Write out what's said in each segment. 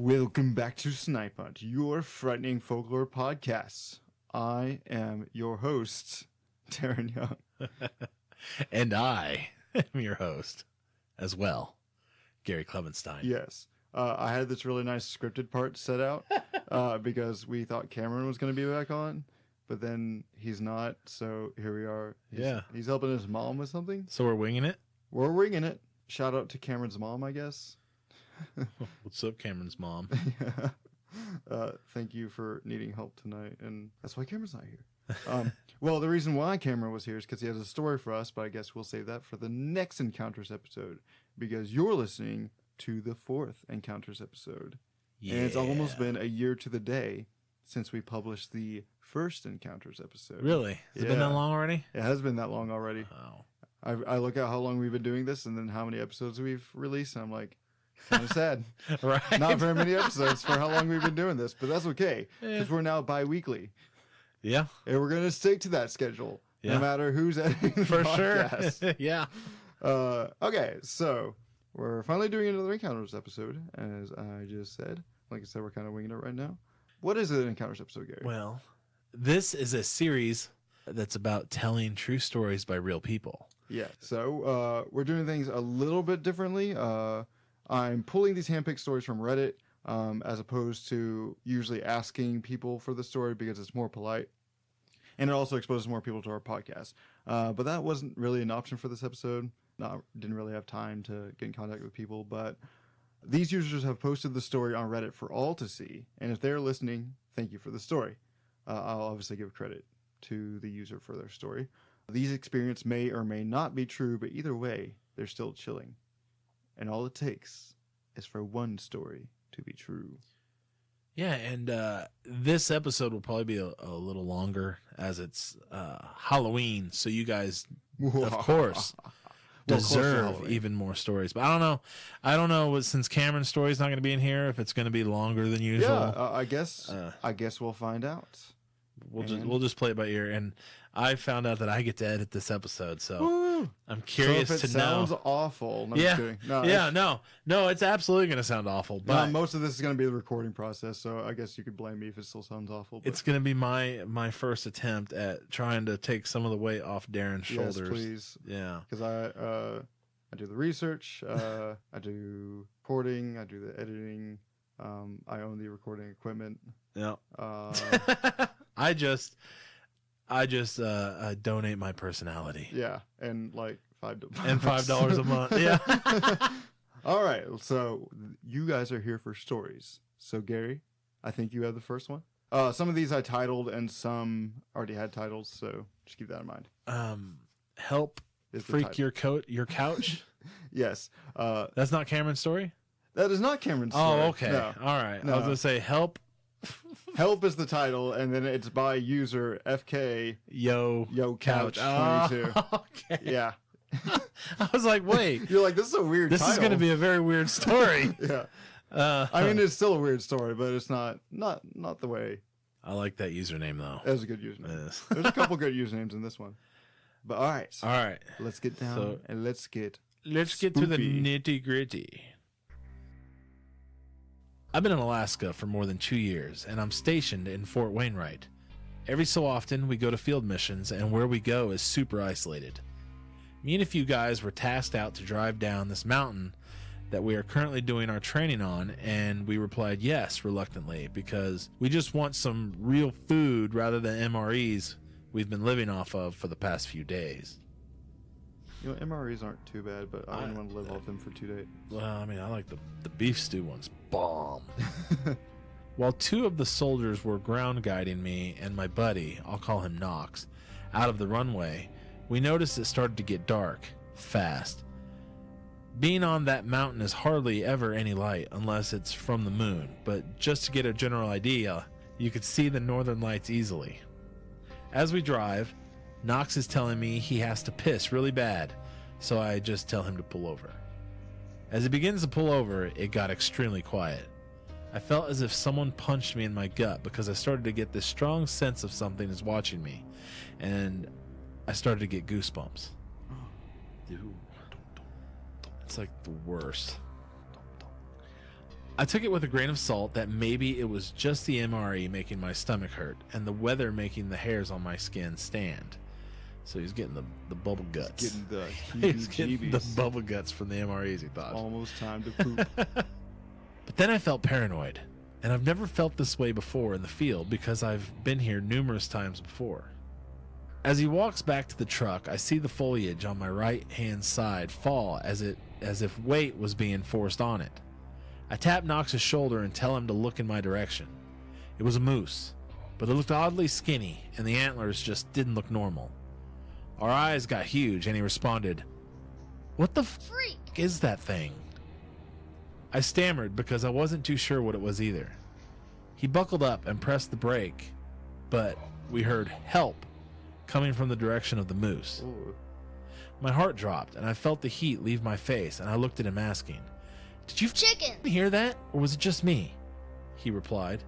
Welcome back to Snipe Hunt, your frightening folklore podcast. I am your host, Darren Young. And I am your host as well, Gary Clemenstein. Yes. I had this really nice scripted part set out because we thought Cameron was going to be back on, but then he's not, so here we are. He's helping his mom with something. So we're winging it? We're winging it. Shout out to Cameron's mom, I guess. What's up, Cameron's mom? Thank you for needing help tonight, and that's why Cameron's not here. Well, the reason why Cameron was here is because he has a story for us, but I guess we'll save that for the next Encounters episode, because you're listening to the 4th Encounters episode. Yeah. And it's almost been a year to the day since we published the first Encounters episode. Really? Has it been that long already? It has been that long already. Wow. I look at how long we've been doing this and then how many episodes we've released, and I'm like, kind of sad. Right. Not very many episodes for how long we've been doing this, but that's okay because we're now bi-weekly. Yeah. And we're going to stick to that schedule no matter who's editing the podcast. Sure. Yeah. Okay, so we're finally doing another Encounters episode, as I just said. Like I said, we're kind of winging it right now. What is an Encounters episode, Gary? Well, this is a series that's about telling true stories by real people. Yeah, so we're doing things a little bit differently. I'm pulling these handpicked stories from Reddit as opposed to usually asking people for the story because it's more polite. And it also exposes more people to our podcast. But that wasn't really an option for this episode. Didn't really have time to get in contact with people. But these users have posted the story on Reddit for all to see. And if they're listening, thank you for the story. I'll obviously give credit to the user for their story. These experiences may or may not be true, but either way, they're still chilling. And all it takes is for one story to be true. Yeah, and this episode will probably be a little longer as it's Halloween, so you guys, of course, deserve even more stories. But I don't know since Cameron's story's not going to be in here, if it's going to be longer than usual. Yeah, I guess we'll find out. We'll just play it by ear. And I found out that I get to edit this episode, so I'm curious to know. Sounds awful. No, No, it's absolutely going to sound awful. But most of this is going to be the recording process, so I guess you could blame me if it still sounds awful. But. It's going to be my first attempt at trying to take some of the weight off Darren's shoulders. Yes, please. Yeah, because I do the research, I do recording, I do the editing, I own the recording equipment. Yeah. I just donate my personality. Yeah, and like $5 a month. Yeah. All right, so you guys are here for stories. So Gary, I think you have the first one. Some of these I titled, and some already had titles, so just keep that in mind. Help freak your couch. Yes. That's not Cameron's story. That is not Cameron's story. Oh, okay. No. All right. No. I was gonna say help. Help is the title, and then it's by user FK Yo Couch 22. Okay. Yeah. I was like, wait. You're like, this is a weird This title. is going to be a very weird story. Yeah. I mean, it's still a weird story, but it's not the way. I like that username, though. That was a good username. There's a couple good usernames in this one. But all right. Let's get down and let's get to the nitty gritty. I've been in Alaska for more than 2 years, and I'm stationed in Fort Wainwright. Every so often, we go to field missions, and where we go is super isolated. Me and a few guys were tasked out to drive down this mountain that we are currently doing our training on, and we replied yes reluctantly because we just want some real food rather than MREs we've been living off of for the past few days. You know, MREs aren't too bad, but I wouldn't want to live off them for 2 days. Well, I mean, I like the beef stew ones. Bomb. While 2 of the soldiers were ground guiding me and my buddy, I'll call him Knox, out of the runway, we noticed it started to get dark, fast. Being on that mountain is hardly ever any light unless it's from the moon, but just to get a general idea, you could see the northern lights easily. As we drive, Knox is telling me he has to piss really bad, so I just tell him to pull over. As he begins to pull over, it got extremely quiet. I felt as if someone punched me in my gut because I started to get this strong sense of something is watching me, and I started to get goosebumps. Dude, it's like the worst. I took it with a grain of salt that maybe it was just the MRE making my stomach hurt and the weather making the hairs on my skin stand. So he's getting the bubble guts. Getting the He's getting the heebie-jeebies. bubble guts from the MREs, he thought. Almost time to poop. But then I felt paranoid, and I've never felt this way before in the field because I've been here numerous times before. As he walks back to the truck, I see the foliage on my right-hand side fall as if weight was being forced on it. I tap Knox's shoulder and tell him to look in my direction. It was a moose, but it looked oddly skinny, and the antlers just didn't look normal. Our eyes got huge, and he responded, "What the freak is that thing?" I stammered because I wasn't too sure what it was either. He buckled up and pressed the brake, but we heard "help" coming from the direction of the moose. Ooh. My heart dropped, and I felt the heat leave my face, and I looked at him asking, "Did you Chicken. hear that, or was it just me?" He replied,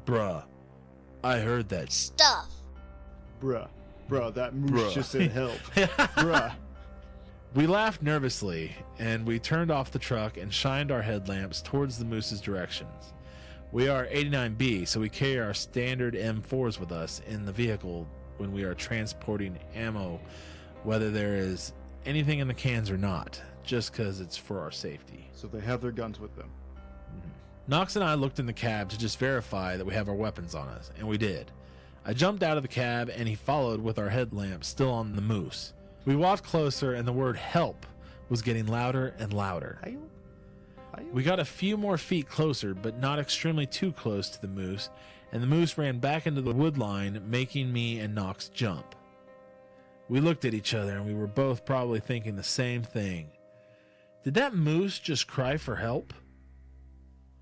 "Bruh, I heard that." Stuff. Bruh, that moose Bruh. just said help. Bruh. We laughed nervously, and we turned off the truck and shined our headlamps towards the moose's directions. We are 89B, so we carry our standard M4s with us in the vehicle when we are transporting ammo, whether there is anything in the cans or not, just because it's for our safety. So they have their guns with them. Knox and I looked in the cab to just verify that we have our weapons on us, and we did. I jumped out of the cab, and he followed with our headlamps still on the moose. We walked closer, and the word "help" was getting louder and louder. We got a few more feet closer, but not extremely too close to the moose, and the moose ran back into the wood line, making me and Knox jump. We looked at each other, and we were both probably thinking the same thing. Did that moose just cry for help?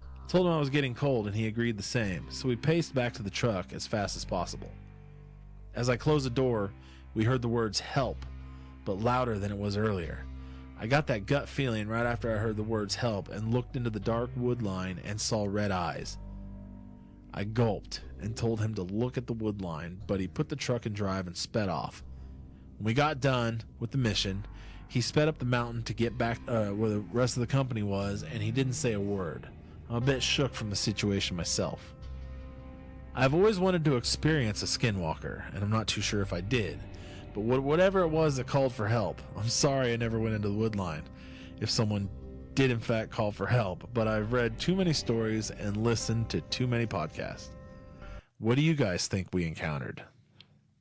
I told him I was getting cold, and he agreed the same, so we paced back to the truck as fast as possible. As I closed the door, we heard the words "help," but louder than it was earlier. I got that gut feeling right after I heard the words "help" and looked into the dark wood line and saw red eyes. I gulped and told him to look at the wood line, but he put the truck in drive and sped off. When we got done with the mission, he sped up the mountain to get back where the rest of the company was, and he didn't say a word. I'm a bit shook from the situation myself. I've always wanted to experience a skinwalker, and I'm not too sure if I did. But whatever it was that called for help, I'm sorry I never went into the wood line if someone did in fact call for help, but I've read too many stories and listened to too many podcasts. What do you guys think we encountered?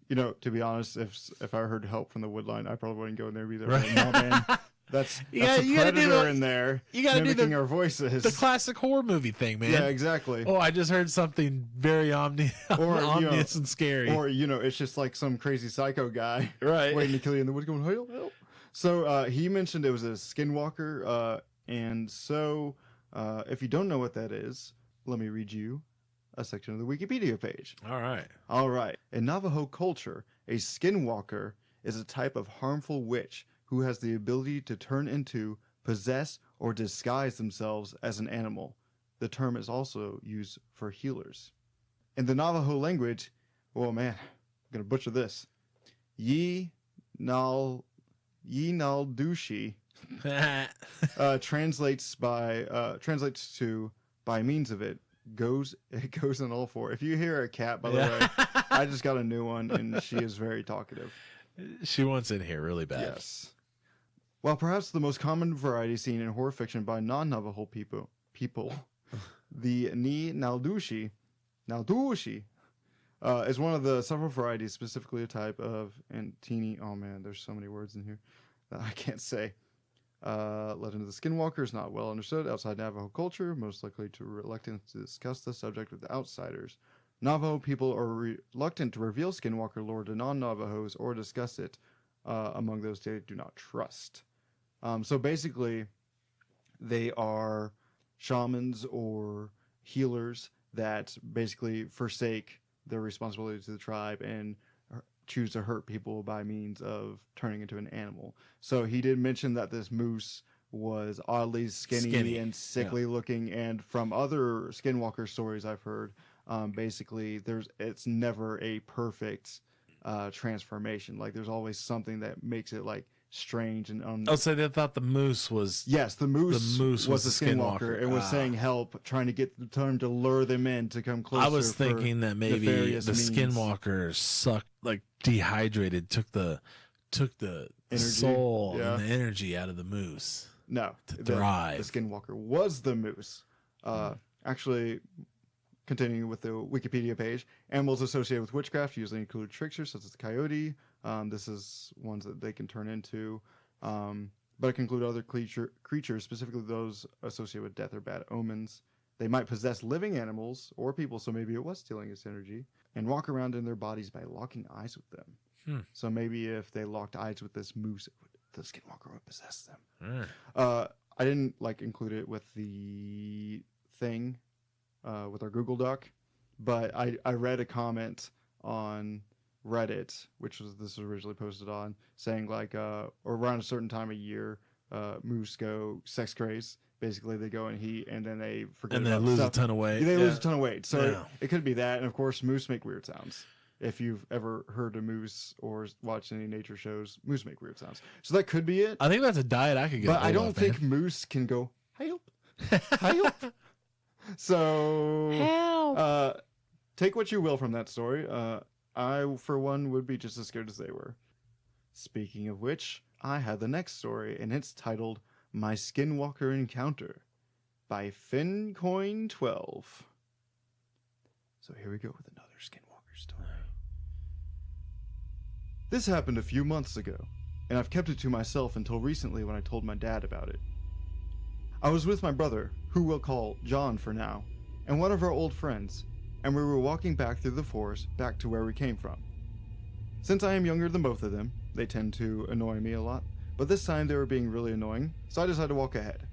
You know, to be honest, if I heard help from the wood line, I probably wouldn't go in there either. Right. No, man. That's You a gotta do predator the- in there. you gotta do mimicking the- our voices. The classic horror movie thing, man. Yeah, exactly. Oh, I just heard something very ominous and scary. Or, it's just like some crazy psycho guy Right. waiting to kill you in the woods going, help, help. So he mentioned it was a skinwalker. And so if you don't know what that is, let me read you a section of the Wikipedia page. All right. All right. In Navajo culture, a skinwalker is a type of harmful witch who has the ability to turn into, possess, or disguise themselves as an animal. The term is also used for healers. In the Navajo language, oh man, I'm going to butcher this. Naldushi translates to by means of it goes in all four. If you hear a cat, by the way, I just got a new one and she is very talkative. She wants in here really bad. Yes. While perhaps the most common variety seen in horror fiction by non-Navajo people, the Ni Naldushi is one of the several varieties, specifically a type of Antini. Oh man, there's so many words in here that I can't say. Legend of the Skinwalker is not well understood outside Navajo culture, most likely to reluctant to discuss the subject with outsiders. Navajo people are reluctant to reveal Skinwalker lore to non-Navajos or discuss it among those they do not trust. So basically, they are shamans or healers that basically forsake their responsibility to the tribe and choose to hurt people by means of turning into an animal. So he did mention that this moose was oddly skinny and sickly looking, and from other skinwalker stories I've heard, basically it's never a perfect transformation. Like there's always something that makes it like strange and Oh, so they thought the moose was... Yes, the moose was the Skinwalker. It was Ah. saying help, trying to get them to lure them in to come closer. I was thinking that maybe the nefarious means. Skinwalker sucked, like dehydrated, took the Energy. soul Yeah. and the energy out of the moose. No, To the thrive. Skinwalker was the moose. Actually, continuing with the Wikipedia page, animals associated with witchcraft usually include tricksters such as the coyote. This is ones that they can turn into, but it can include other creatures, specifically those associated with death or bad omens. They might possess living animals or people, so maybe it was stealing its energy, and walk around in their bodies by locking eyes with them. So maybe if they locked eyes with this moose, the Skinwalker would possess them. I didn't include it with the thing, with our Google Doc, but I read a comment on Reddit, which was this was originally posted on, saying or around a certain time of year, moose go sex craze. Basically, they go in heat and then they forget And they about lose stuff. a ton of weight. They lose a ton of weight. So Yeah. it could be that, and of course, moose make weird sounds. If you've ever heard a moose or watched any nature shows, moose make weird sounds. So that could be it. I think that's a diet I could get. But I don't of, think man. moose can go help, help. So take what you will from that story. I, for one, would be just as scared as they were. Speaking of which, I had the next story, and it's titled "My Skinwalker Encounter" by Fincoin12. So here we go with another Skinwalker story. This happened a few months ago, and I've kept it to myself until recently when I told my dad about it. I was with my brother, who we'll call John for now, and one of our old friends, and we were walking back through the forest back to where we came from. Since I am younger than both of them, they tend to annoy me a lot, but this time they were being really annoying, so I decided to walk ahead.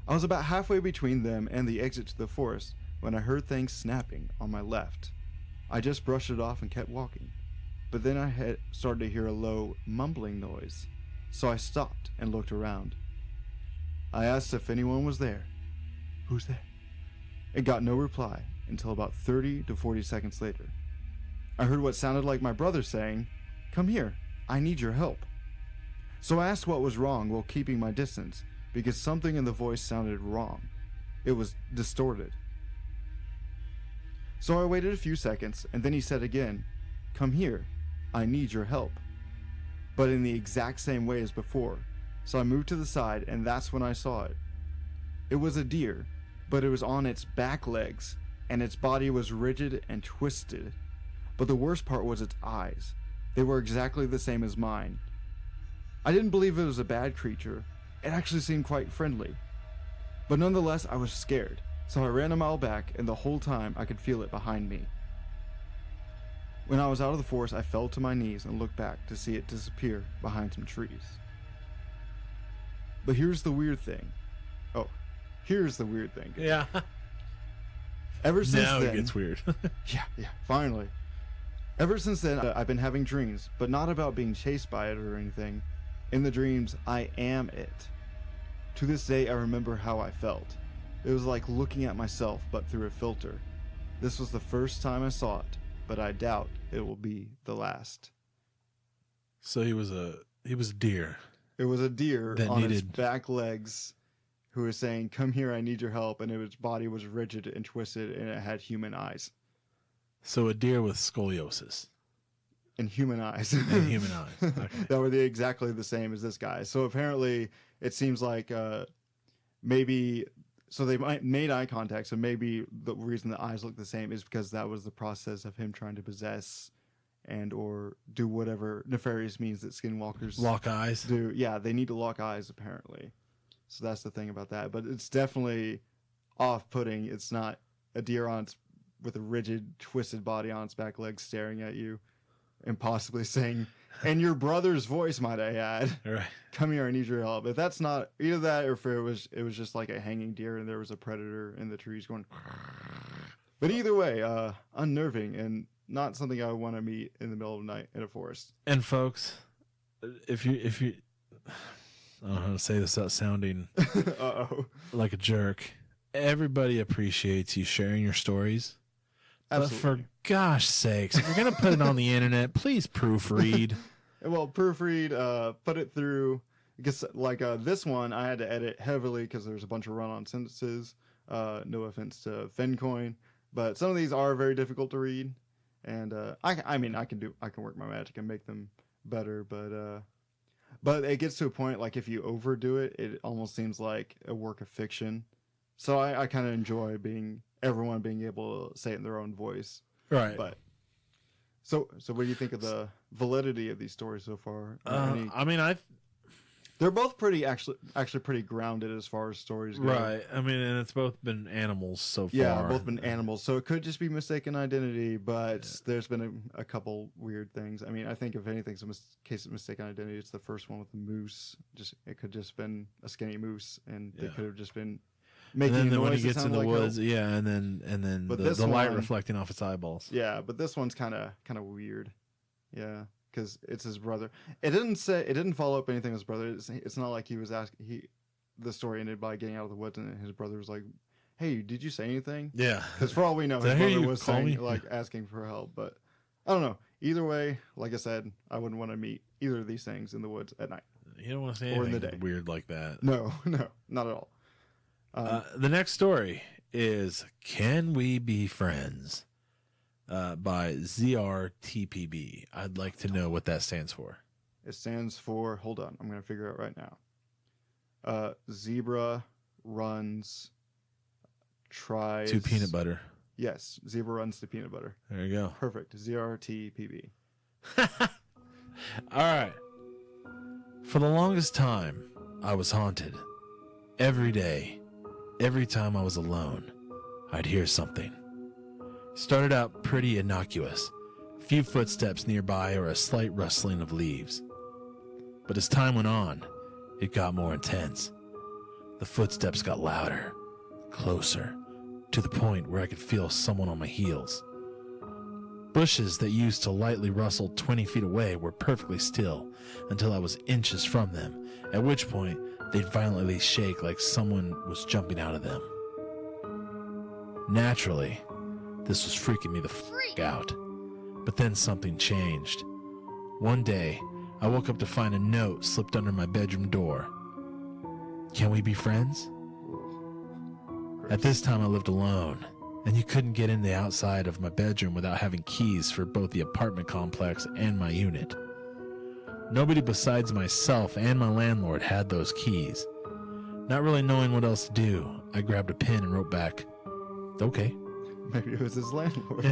I was about halfway between them and the exit to the forest when I heard things snapping on my left. I just brushed it off and kept walking, but then I had started to hear a low, mumbling noise, so I stopped and looked around. I asked if anyone was there. "Who's there?" It got no reply until about 30 to 40 seconds later. I heard what sounded like my brother saying, "Come here, I need your help." So I asked what was wrong while keeping my distance, because something in the voice sounded wrong. It was distorted. So I waited a few seconds, and then he said again, "Come here, I need your help." But in the exact same way as before, so I moved to the side, and that's when I saw it. It was a deer, but it was on its back legs, and its body was rigid and twisted. But the worst part was its eyes. They were exactly the same as mine. I didn't believe it was a bad creature. It actually seemed quite friendly. But nonetheless, I was scared, so I ran a mile back, and the whole time I could feel it behind me. When I was out of the forest, I fell to my knees and looked back to see it disappear behind some trees. But here's the weird thing. Here's the weird thing. Yeah. Ever since Now then, it gets weird. Yeah, finally. Ever since then, I've been having dreams, but not about being chased by it or anything. In the dreams, I am it. To this day, I remember how I felt. It was like looking at myself, but through a filter. This was the first time I saw it, but I doubt it will be the last. So he was a deer. It was a deer That on its needed- back legs who was saying, "Come here, I need your help," and its body was rigid and twisted, and it had human eyes. So a deer with scoliosis And human eyes. and human eyes. Okay. That were exactly the same as this guy. So apparently it seems like maybe, so they made eye contact, so maybe the reason the eyes look the same is because that was the process of him trying to possess and or do whatever nefarious means that skinwalkers Lock eyes. do. Yeah, they need to lock eyes apparently. So that's the thing about that. But it's definitely off-putting. It's not a deer with a rigid, twisted body on its back legs staring at you and possibly saying, and your brother's voice, might I add, All right. "Come here, I need your help." If that's not either that, or if it was just like a hanging deer and there was a predator in the trees going. But either way, unnerving and not something I want to meet in the middle of the night in a forest. And folks, if you I don't know how to say this without sounding Uh-oh. like a jerk. Everybody appreciates you sharing your stories. Absolutely. But for gosh sakes, if you're going to put it on the internet, please proofread. Well, proofread, put it through. Because like this one, I had to edit heavily because there's a bunch of run-on sentences. No offense to Fincoin, but some of these are very difficult to read. And I mean, I can work my magic and make them better, but it gets to a point like if you overdo it, it almost seems like a work of fiction. So I kind of enjoy everyone being able to say it in their own voice. Right. But so what do you think of the validity of these stories so far? I mean, they're both actually pretty grounded as far as stories go. right. I mean, and it's both been animals so far. Yeah, both been animals. So it could just be mistaken identity, but there's been a couple weird things. I mean, I think if anything's case of mistaken identity, it's the first one with the moose. It could just been a skinny moose, and they could have just been making and then noise when he gets in the woods, and then the light reflecting off its eyeballs. Yeah, but this one's kind of weird. Yeah. Because it's his brother. It didn't follow up anything with his brother. It's not like he was asking. The story ended by getting out of the woods, and his brother was like, "Hey, did you say anything?" Yeah. Because for all we know, his brother was saying, like asking for help. But I don't know. Either way, like I said, I wouldn't want to meet either of these things in the woods at night. You don't want to say anything in the day. Weird like that. No, not at all. The next story is "Can We Be Friends?" By ZRTPB. I'd like to know what that stands for. It stands for, hold on, I'm going to figure it out right now. Zebra runs, tries... to peanut butter. Yes, zebra runs to peanut butter. There you go. Perfect. ZRTPB. All right. For the longest time, I was haunted. Every day, every time I was alone, I'd hear something. Started out pretty innocuous, a few footsteps nearby or a slight rustling of leaves. But as time went on, it got more intense. The footsteps got louder, closer, to the point where I could feel someone on my heels. Bushes that used to lightly rustle 20 feet away were perfectly still until I was inches from them, at which point they'd violently shake like someone was jumping out of them. Naturally, this was freaking me the f*** out. But then something changed. One day, I woke up to find a note slipped under my bedroom door. Can we be friends? At this time, I lived alone, and you couldn't get in the outside of my bedroom without having keys for both the apartment complex and my unit. Nobody besides myself and my landlord had those keys. Not really knowing what else to do, I grabbed a pen and wrote back, "Okay." Maybe it was his landlord.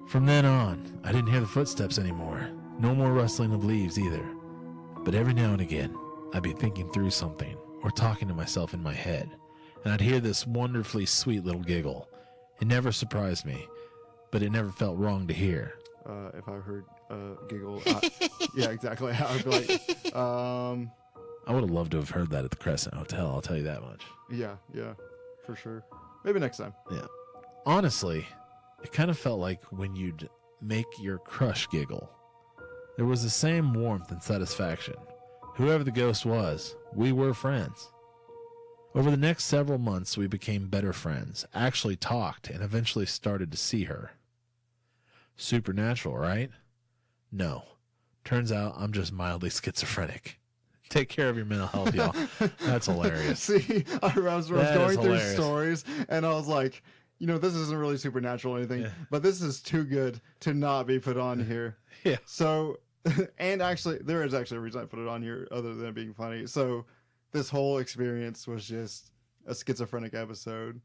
From then on, I didn't hear the footsteps anymore. No more rustling of leaves either. But every now and again, I'd be thinking through something or talking to myself in my head, and I'd hear this wonderfully sweet little giggle. It never surprised me, but it never felt wrong to hear. If I heard giggle, yeah, exactly. I would be like, I would have loved to have heard that at the Crescent Hotel, I'll tell you that much. Yeah, for sure. Maybe next time. Yeah. Honestly, it kind of felt like when you'd make your crush giggle. There was the same warmth and satisfaction. Whoever the ghost was, we were friends. Over the next several months, we became better friends, actually talked, and eventually started to see her. Supernatural, right? No. Turns out I'm just mildly schizophrenic. Take care of your mental health, y'all. That's hilarious. See, I was going through stories, and I was like, this isn't really supernatural or anything, but this is too good to not be put on here. Yeah. So, and actually, there is actually a reason I put it on here other than it being funny. So, this whole experience was just a schizophrenic episode,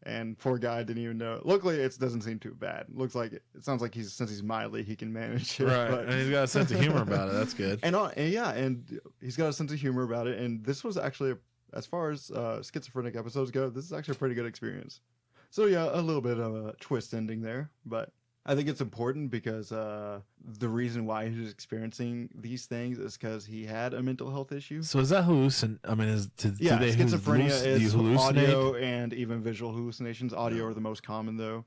and poor guy didn't even know. Luckily, it doesn't seem too bad. It sounds like since he's mildly, he can manage it. Right, but, and he's got a sense of humor about it. That's good. And he's got a sense of humor about it. And this was actually, as far as schizophrenic episodes go, this is actually a pretty good experience. So yeah, a little bit of a twist ending there, but I think it's important because the reason why he's experiencing these things is because he had a mental health issue. So is that hallucin? I mean, schizophrenia is hallucinate? audio and even visual hallucinations. Audio are the most common though.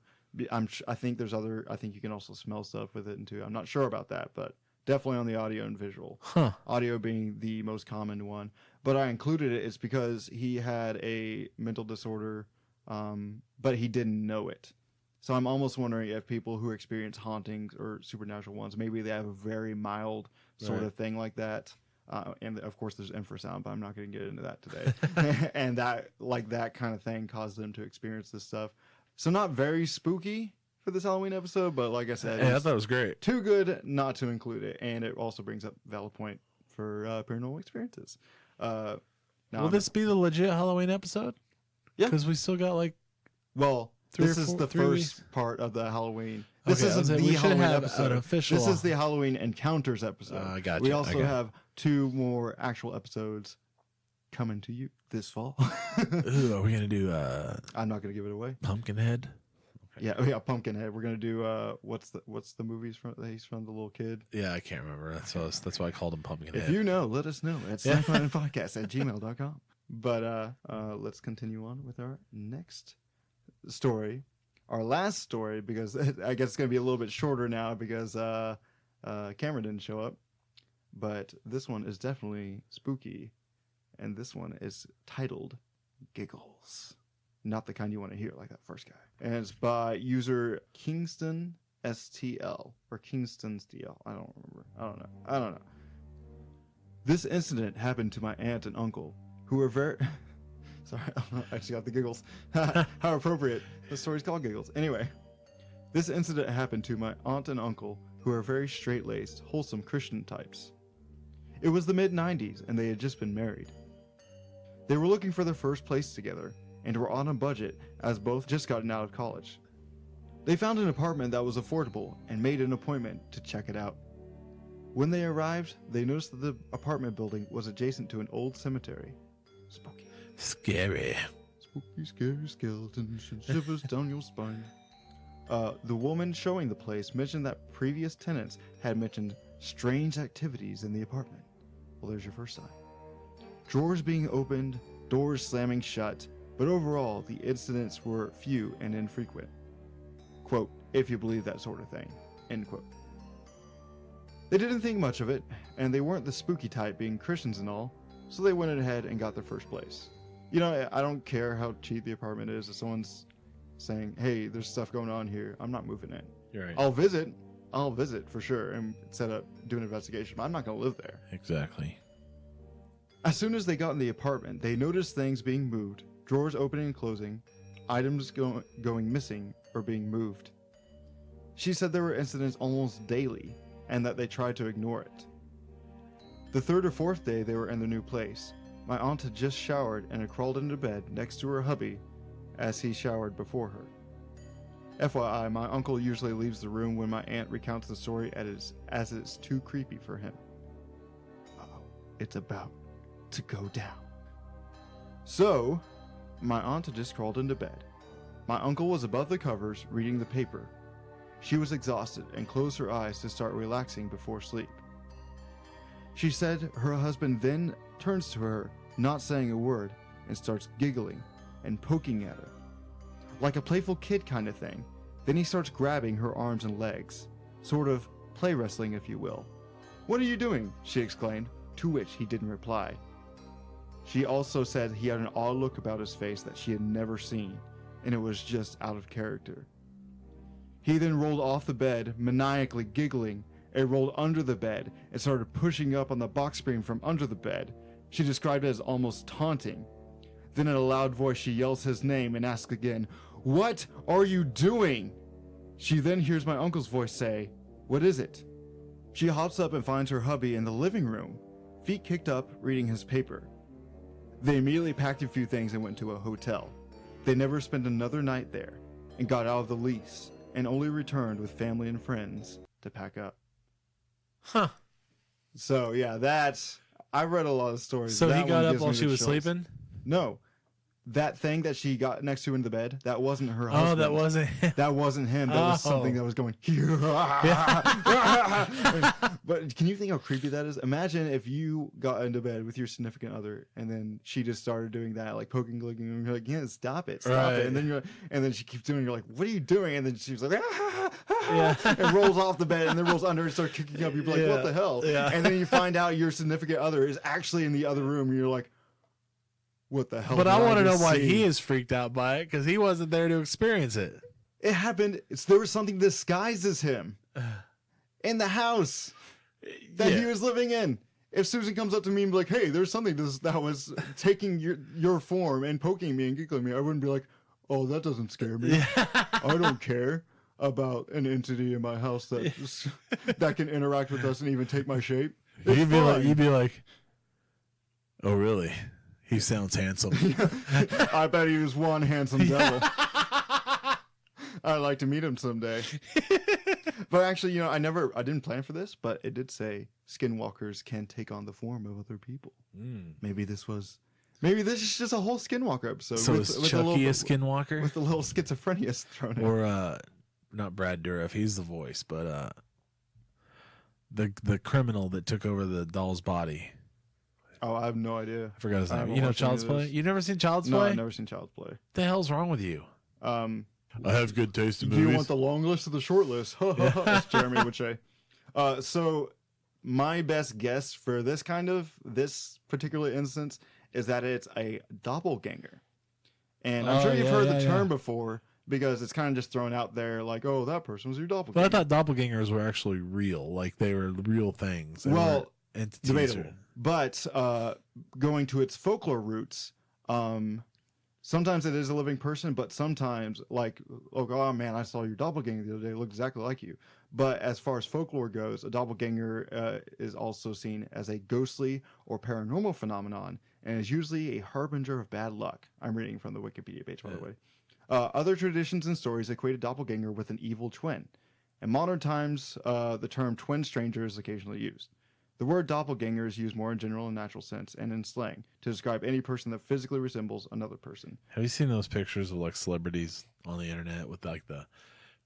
I think there's other. I think you can also smell stuff with it too. I'm not sure about that, but definitely on the audio and visual. Huh. Audio being the most common one, but I included it. It's because he had a mental disorder, but he didn't know it. So I'm almost wondering if people who experience hauntings or supernatural ones, maybe they have a very mild sort of thing like that. And of course there's infrasound, but I'm not going to get into that today. And that kind of thing caused them to experience this stuff. So not very spooky for this Halloween episode, but like I said, I thought it was great. Too good not to include it. And it also brings up a valid point for paranormal experiences. Will this be the legit Halloween episode? Yeah. Because we still got this is the first part of the Halloween. This isn't the we Halloween have episode. an official. This is the Halloween Encounters episode. I got We you. also have 2 more actual episodes coming to you this fall. Ooh, are we gonna do I'm not gonna give it away. Pumpkinhead? Okay. Yeah, Pumpkinhead. We're gonna do what's the movies from that he's from, the little kid? Yeah, I can't remember. That's why I called him Pumpkinhead. If you know, let us know at snacklandpodcast@gmail.com. But let's continue on with our next story. Our last story, because I guess it's going to be a little bit shorter now because Cameron didn't show up. But this one is definitely spooky. And this one is titled Giggles. Not the kind you want to hear like that first guy. And it's by user Kingston STL or Kingston's DL. I don't know. This incident happened to my aunt and uncle, who were very... Sorry, I actually got the giggles. How appropriate. The story's called Giggles. Anyway, this incident happened to my aunt and uncle, who are very straight-laced, wholesome Christian types. It was the mid-90s, and they had just been married. They were looking for their first place together, and were on a budget, as both just gotten out of college. They found an apartment that was affordable, and made an appointment to check it out. When they arrived, they noticed that the apartment building was adjacent to an old cemetery. Spooky. Scary. Spooky, scary skeletons and shivers down your spine. The woman showing the place mentioned that previous tenants had mentioned strange activities in the apartment. Well, there's your first sign. Drawers being opened, doors slamming shut, but overall, the incidents were few and infrequent. Quote, if you believe that sort of thing. End quote. They didn't think much of it, and they weren't the spooky type, being Christians and all, so they went ahead and got their first place. You know, I don't care how cheap the apartment is. If someone's saying, hey, there's stuff going on here, I'm not moving in. You're right. I'll visit for sure and set up, do an investigation, but I'm not going to live there. Exactly. As soon as they got in the apartment, they noticed things being moved, drawers opening and closing, items going missing or being moved. She said there were incidents almost daily and that they tried to ignore it. The 3rd or 4th day they were in the new place, my aunt had just showered and had crawled into bed next to her hubby as he showered before her. FYI, my uncle usually leaves the room when my aunt recounts the story as it's too creepy for him. Uh-oh, it's about to go down. So, my aunt had just crawled into bed. My uncle was above the covers reading the paper. She was exhausted and closed her eyes to start relaxing before sleep. She said her husband then turns to her, not saying a word, and starts giggling and poking at her. Like a playful kid kind of thing. Then he starts grabbing her arms and legs. Sort of play wrestling, if you will. What are you doing? She exclaimed, to which he didn't reply. She also said he had an odd look about his face that she had never seen, and it was just out of character. He then rolled off the bed, maniacally giggling, and rolled under the bed and started pushing up on the box spring from under the bed. She described it as almost taunting. Then in a loud voice she yells his name and asks again, "What are you doing?" She then hears my uncle's voice say, "What is it?" She hops up and finds her hubby in the living room, feet kicked up, reading his paper. They immediately packed a few things and went to a hotel. They never spent another night there and got out of the lease and only returned with family and friends to pack up. Huh. So yeah, I've read a lot of stories. So That he got one up gives while me she the was chills. sleeping? No. That thing that she got next to in the bed, that wasn't her Oh, husband. that wasn't him. That wasn't him. That was Oh. something that was going. But can you think how creepy that is? Imagine if you got into bed with your significant other, and then she just started doing that, like poking, looking, and you're like, "Yeah, stop it." Right. And then she keeps doing. You're like, "What are you doing?" And then she's like, Yeah. and rolls off the bed, and then rolls under and starts kicking up. You're like, Yeah. "What the hell?" Yeah. And then you find out your significant other is actually in the other room, and you're like, "What the hell?" But did I want to know just why see? he is freaked out by it, because he wasn't there to experience it. It happened. There was something disguised as him in the house that he was living in. If Susan comes up to me and be like, "Hey, there's something that was taking your form and poking me and giggling me," I wouldn't be like, "Oh, that doesn't scare me. I don't care about an entity in my house that can interact with us and even take my shape." You'd be like, "Oh, really? He sounds handsome." I bet he was one handsome devil. I'd like to meet him someday. But actually, I didn't plan for this, but it did say skinwalkers can take on the form of other people. Maybe this is just a whole Skinwalker episode. So is Chucky a Skinwalker? With a little schizophrenia thrown in. Or, not Brad Dourif, he's the voice, but the criminal that took over the doll's body. Oh, I have no idea. I forgot his name. You know Child's Play? You've never seen Child's Play? No, I've never seen Child's Play. What the hell's wrong with you? I have good taste in movies. Do you want the long list or the short list? As Jeremy would say. So my best guess for this particular instance is that it's a doppelganger. And I'm sure you've heard the term before because it's kind of just thrown out there like, oh, that person was your doppelganger. But I thought doppelgangers were actually real. Like they were real things. Well, debatable. But going to its folklore roots, sometimes it is a living person, but sometimes, like, oh man, I saw your doppelganger the other day. It looked exactly like you. But as far as folklore goes, a doppelganger is also seen as a ghostly or paranormal phenomenon and is usually a harbinger of bad luck. I'm reading from the Wikipedia page, by the way. Other traditions and stories equate a doppelganger with an evil twin. In modern times, the term twin stranger is occasionally used. The word doppelganger is used more in general and natural sense and in slang to describe any person that physically resembles another person. Have you seen those pictures of like celebrities on the internet with like the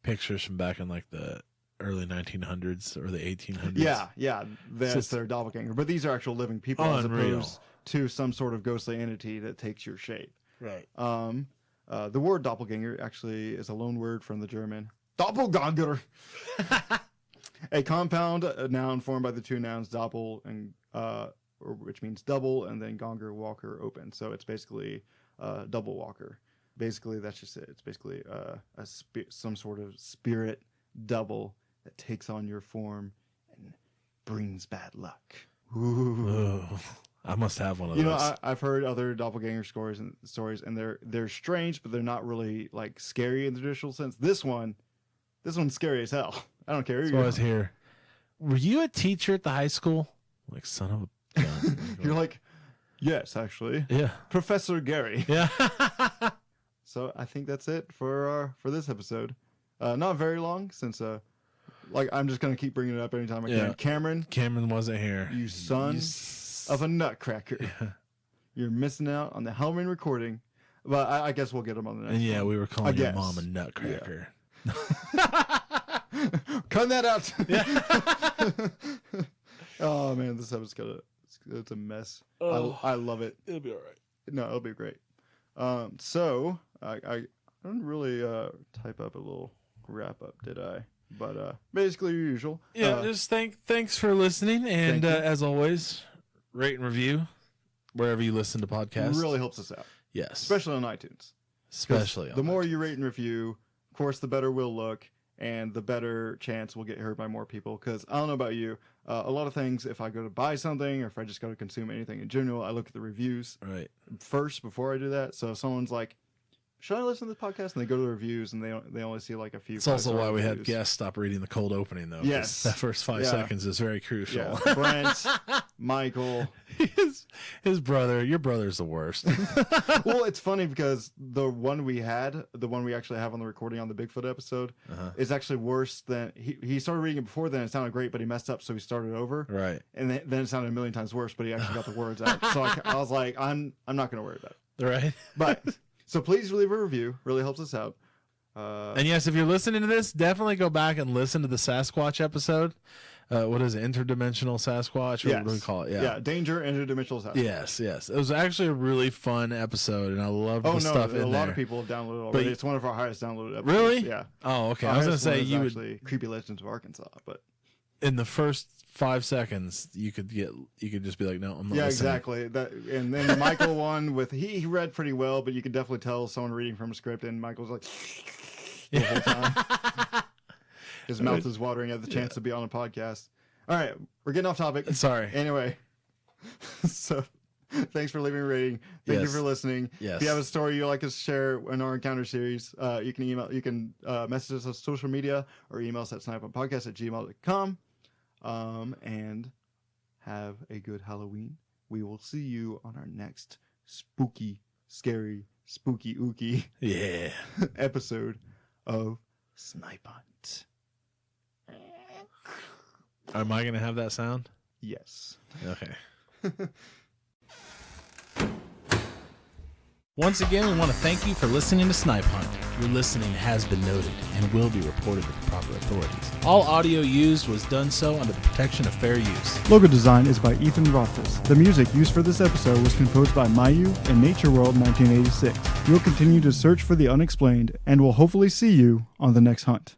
pictures from back in like the early 1900s or the 1800s? Yeah, that's their doppelganger. But these are actual living people as opposed to some sort of ghostly entity that takes your shape. Right. The word doppelganger actually is a loan word from the German Doppelganger. A compound noun formed by the two nouns doppel and which means double, and then ganger, walker, open. So it's basically double walker. Basically, that's just it. It's basically some sort of spirit double that takes on your form and brings bad luck. Ooh. Oh, I must have one of those. I've heard other doppelganger stories, and they're strange, but they're not really like scary in the traditional sense. This one's scary as hell. I don't care. So I was here. Were you a teacher at the high school? Like, son of a gun. You're like, yes, actually. Yeah. Professor Gary. Yeah. So I think that's it for this episode. Not very long, since I'm just gonna keep bringing it up anytime I can. Cameron wasn't here. You son of a nutcracker. Yeah. You're missing out on the Halloween recording. But I guess we'll get him on the next one. Yeah, we were calling your mom a nutcracker. Yeah. Cut that out. Yeah. Oh man, this episode it's a mess. Oh, I love it. It'll be all right. No, it'll be great. So I didn't really type up a little wrap up, did I? But basically usual. Yeah, just thanks for listening, and as always, rate and review wherever you listen to podcasts. It really helps us out. Yes, especially on iTunes. The more you rate and review, of course, the better we'll look. And the better chance we'll get heard by more people. Because I don't know about you, a lot of things, if I go to buy something or if I just go to consume anything in general, I look at the reviews first before I do that. So if someone's like, should I listen to this podcast? And they go to the reviews and they only see like a few. It's also why we had guests stop reading the cold opening, though. Yes. That first 5 seconds is very crucial. Yeah. Brent, Michael. His brother. Your brother's the worst. Well, it's funny because the one we actually have on the recording on the Bigfoot episode is actually worse than he started reading it before then. It sounded great, but he messed up, so he started over. Right. And then it sounded a million times worse, but he actually got the words out. So I was like, I'm not going to worry about it. Right. But so please leave a review. Really helps us out. And yes, if you're listening to this, definitely go back and listen to the Sasquatch episode. What is it? Interdimensional Sasquatch? Or what do we call it? Yeah. Danger Interdimensional Sasquatch. Yes. It was actually a really fun episode, and I loved the stuff in there. A lot of people have downloaded it already. It's one of our highest downloaded episodes. Really? Yeah. Oh, okay. I was going to say you actually Creepy Legends of Arkansas, but in the first 5 seconds, you could just be like, no, I'm not. Yeah, listening. exactly. And then the Michael one with he read pretty well, but you could definitely tell someone reading from a script, and Michael's like, the whole time. His mouth is watering at the chance to be on a podcast. All right, we're getting off topic. Sorry. Anyway, so thanks for leaving a rating. Thank you for listening. Yes. If you have a story you'd like us to share in our encounter series, you can message us on social media or email us at snipunpodcast@gmail.com. And have a good Halloween. We will see you on our next spooky, scary, spooky ooky episode of Snipe Hunt. Am I going to have that sound? Yes. Okay. Once again, we want to thank you for listening to Snipe Hunt. Your listening has been noted and will be reported with the proper authorities. All audio used was done so under the protection of fair use. Logo design is by Ethan Rothfuss. The music used for this episode was composed by Mayu and Nature World 1986. We'll continue to search for the unexplained and will hopefully see you on the next hunt.